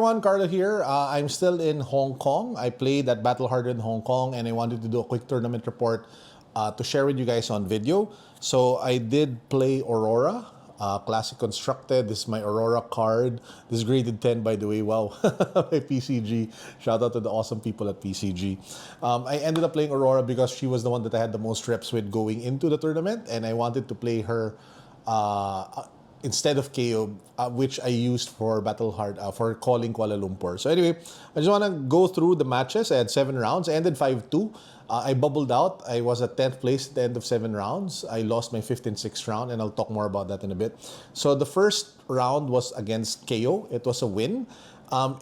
everyone, Carlo here. I'm still in Hong Kong. I played at Battle Hardened in Hong Kong, and I wanted to do a quick tournament report to share with you guys on video. So I did play Aurora, Classic Constructed. This is my Aurora card. This is graded 10, by the way. Wow, by PCG. Shout out to the awesome people at PCG. I ended up playing Aurora because she was the one that I had the most reps with going into the tournament, and I wanted to play her instead of KO, which I used for for calling Kuala Lumpur. So anyway, I just want to go through the matches. I had 7 rounds. I ended 5-2. I bubbled out. I was at 10th place at the end of 7 rounds. I lost my 5th and 6th round, and I'll talk more about that in a bit. So the first round was against KO. It was a win.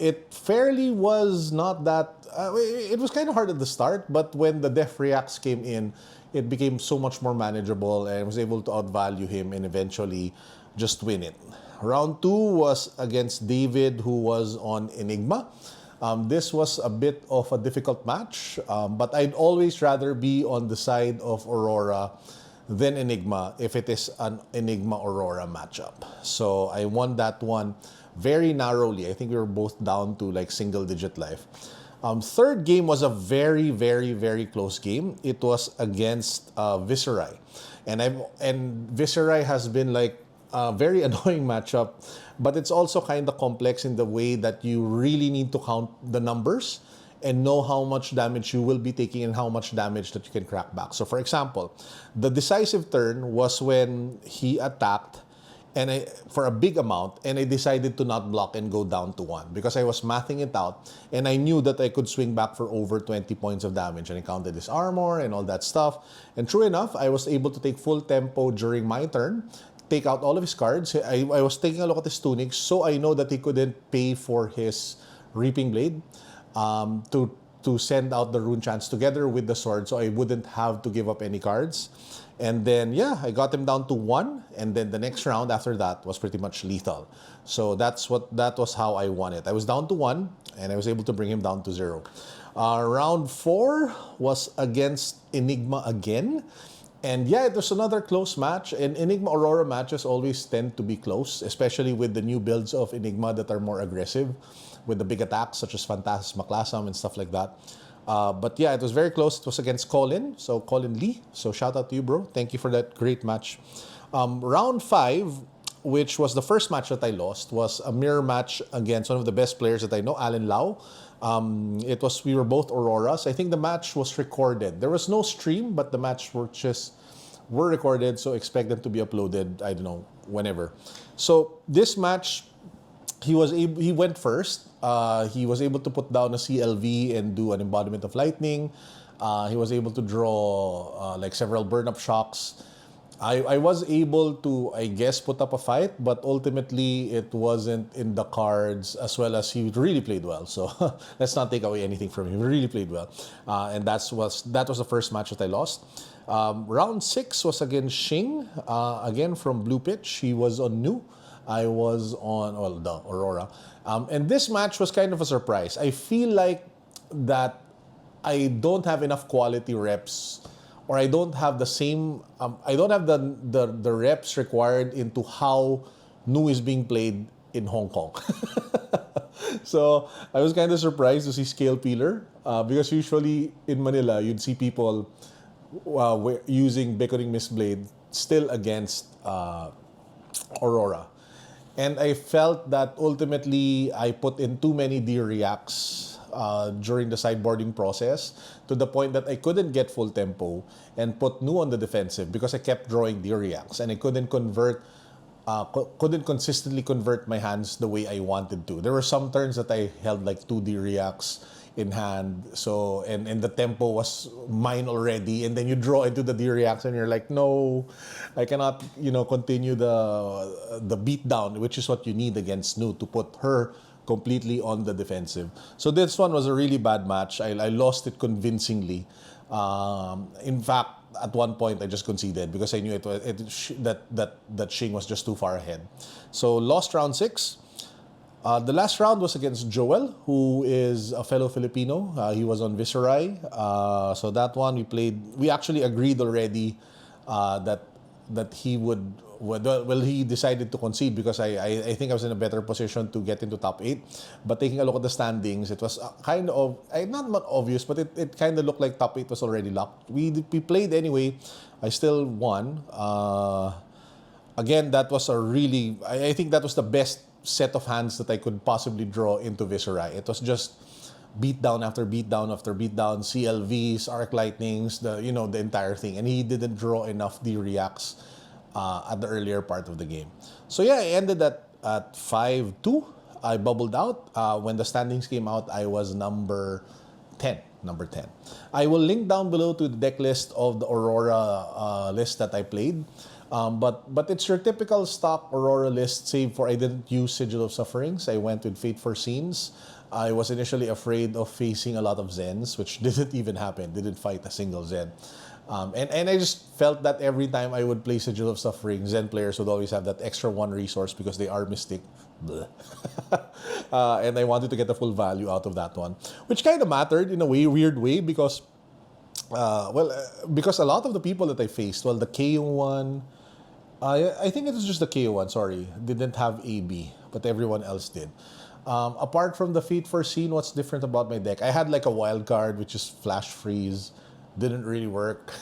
It fairly was not that... it was kind of hard at the start, but when the def reacts came in, it became so much more manageable, and I was able to outvalue him and eventually just win it. Round 2 was against David, who was on Enigma. This was a bit of a difficult match, but I'd always rather be on the side of Aurora than Enigma if it is an Enigma-Aurora matchup. So I won that one very narrowly. I think we were both down to like single-digit life. Third game was a very, very, very close game. It was against Viserai. And Viserai has been like a very annoying matchup, but it's also kind of complex in the way that you really need to count the numbers and know how much damage you will be taking and how much damage that you can crack back. So for example, the decisive turn was when he attacked for a big amount, and I decided to not block and go down to 1 because I was mathing it out, and I knew that I could swing back for over 20 points of damage, and I counted his armor and all that stuff. And true enough, I was able to take full tempo during my turn, take out all of his cards. I was taking a look at his tunics, so I know that he couldn't pay for his Reaping Blade to send out the Rune Chance together with the sword, so I wouldn't have to give up any cards. And then, yeah, I got him down to 1, and then the next round after that was pretty much lethal. So that was how I won it. I was down to 1, and I was able to bring him down to 0. Round 4 was against Enigma again. And yeah, it was another close match. And Enigma-Aurora matches always tend to be close, especially with the new builds of Enigma that are more aggressive with the big attacks such as Phantasmaclasm and stuff like that. But yeah, it was very close. It was against Colin, so Colin Lee. So shout out to you, bro. Thank you for that great match. Round 5, which was the first match that I lost, was a mirror match against one of the best players that I know, Alan Lau. We were both Auroras. I think the match was recorded. There was no stream, but the match were recorded, so expect them to be uploaded, I don't know, whenever. So this match, he went first. He was able to put down a CLV and do an Embodiment of Lightning. He was able to draw like several burn-up shocks. I was able to, I guess, put up a fight, but ultimately it wasn't in the cards, as well as he really played well. So let's not take away anything from him. He really played well. And that was the first match that I lost. Round 6 was against Xing, again from Blue Pitch. He was on Nu. I was on, well, the Aurora. And this match was kind of a surprise. I feel like that I don't have enough quality reps, or I don't have the same, I don't have the reps required into how Nu is being played in Hong Kong. So I was kind of surprised to see Scale Peeler, because usually in Manila, you'd see people using Beckoning Mistblade still against Aurora. And I felt that ultimately I put in too many D reacts during the sideboarding process, to the point that I couldn't get full tempo and put Nu on the defensive because I kept drawing D reacts, and I couldn't consistently convert my hands the way I wanted to. There were some turns that I held like 2 D reacts in hand, so and the tempo was mine already, and then you draw into the D reacts and you're like, no, I cannot, continue the beatdown, which is what you need against Nu to put her completely on the defensive. So this one was a really bad match. I lost it convincingly. In fact, at one point I just conceded because I knew that Xing was just too far ahead. So lost round 6. The last round was against Joel, who is a fellow Filipino. He was on Viserai. So that one we actually agreed already that he would well, he decided to concede because I think I was in a better position to get into top 8. But taking a look at the standings, it was kind of, not obvious, but it kind of looked like top 8 was already locked. We played anyway. I still won. Again, that was a really, I think that was the best set of hands that I could possibly draw into Viserai. It was just beatdown after beatdown after beatdown, CLVs, Arc Lightnings, the entire thing. And he didn't draw enough D-Reacts at the earlier part of the game. So yeah, I ended at 5-2. I bubbled out. When the standings came out, I was number 10. I will link down below to the deck list of the Aurora list that I played. But it's your typical stock Aurora list, save for I didn't use Sigil of Sufferings. I went with Fate for Scenes. I was initially afraid of facing a lot of Zens, which didn't even happen. Didn't fight a single Zen. And I just felt that every time I would play Sigil of Suffering, Zen players would always have that extra one resource because they are Mystic. And I wanted to get the full value out of that one, which kind of mattered in a weird way because, because a lot of the people that I faced, the KO one, I think it was just the KO one, sorry, didn't have AB, but everyone else did. Apart from the Fate for Scene, what's different about my deck? I had like a wild card, which is Flash Freeze. Didn't really work.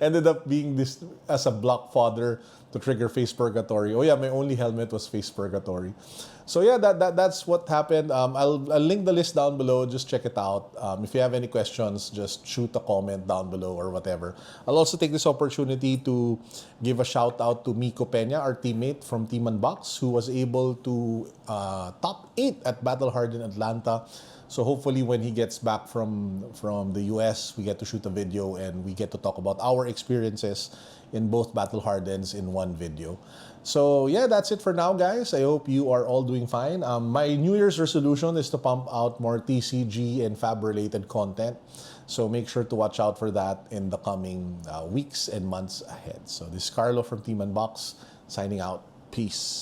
Ended up being this as a block fodder to trigger Face Purgatory. Oh yeah, my only helmet was Face Purgatory. So yeah, that's what happened. I'll link the list down below. Just check it out. If you have any questions, just shoot a comment down below or whatever. I'll also take this opportunity to give a shout out to Miko Peña, our teammate from Team Unbox, who was able to top 8 at Battle Hardened Atlanta. So hopefully when he gets back from the US, we get to shoot a video and we get to talk about our experiences in both Battle Hardens in one video. So yeah, that's it for now, guys. I hope you are all doing fine. My New Year's resolution is to pump out more TCG and fab-related content. So make sure to watch out for that in the coming weeks and months ahead. So this is Carlo from Team Unbox, signing out. Peace.